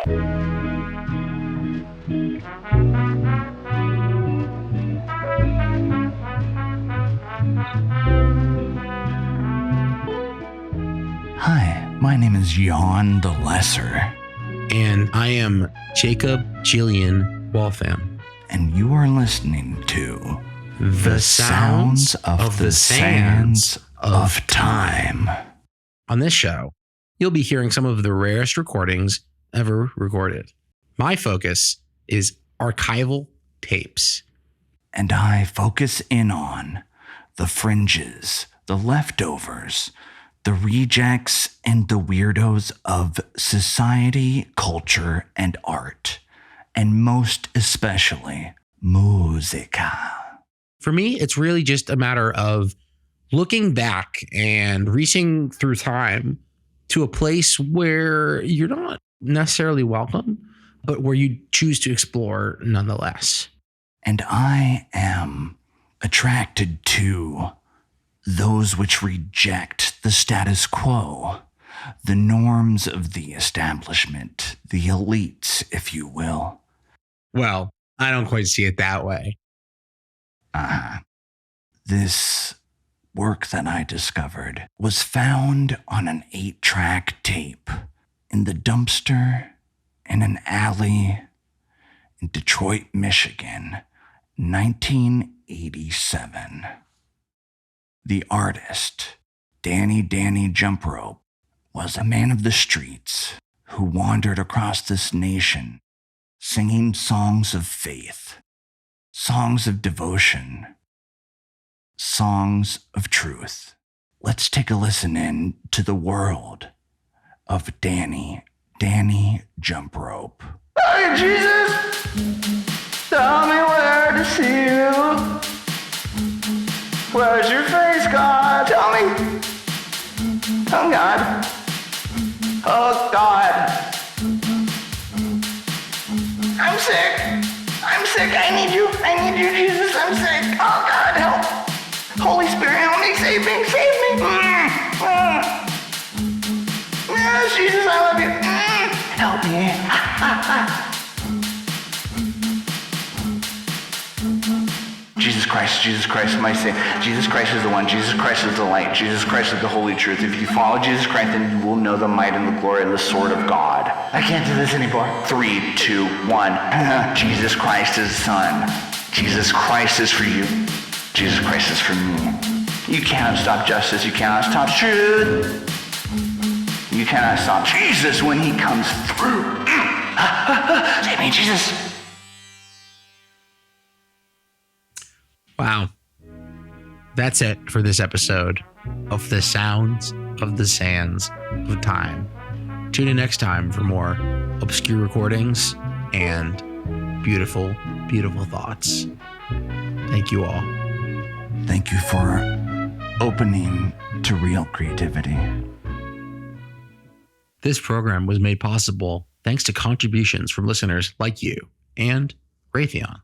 Hi, my name is Jan the Lesser. And I am Jacob Jillian Waltham. And you are listening to The Sounds of the Sands of Time. On this show, you'll be hearing some of the rarest recordings ever recorded. My focus is archival tapes. And I focus in on the fringes, the leftovers, the rejects, and the weirdos of society, culture, and art. And most especially, musica. For me, it's really just a matter of looking back and reaching through time to a place where you're not necessarily welcome, but where you choose to explore nonetheless. And I am attracted to those which reject the status quo, the norms of the establishment, the elites, if you will. Well, I don't quite see it that way. This work that I discovered was found on an 8-track tape in the dumpster in an alley in Detroit, Michigan, 1987. The artist, Danny Jump Rope, was a man of the streets who wandered across this nation singing songs of faith, songs of devotion, songs of truth. Let's take a listen in to the world of Danny Jump Rope. Hey, Jesus, tell me where to see you. Where's your face, God? Tell me. Oh, God. Oh, God. I'm sick. I need you, Jesus. I'm sick. Oh, God, help. Holy Spirit, help me. Save me. Yes, Jesus, I love you. Help me. Jesus Christ, my sin. Jesus Christ is the one. Jesus Christ is the light. Jesus Christ is the holy truth. If you follow Jesus Christ, then you will know the might and the glory and the sword of God. I can't do this anymore. 3, 2, 1. Jesus Christ is the Son. Jesus Christ is for you. Jesus Christ is for me. You cannot stop justice. You cannot stop truth. You cannot stop Jesus when he comes through. Save me, Jesus. Wow. That's it for this episode of The Sounds of the Sands of Time. Tune in next time for more obscure recordings and beautiful, beautiful thoughts. Thank you all. Thank you for opening to real creativity. This program was made possible thanks to contributions from listeners like you and Raytheon.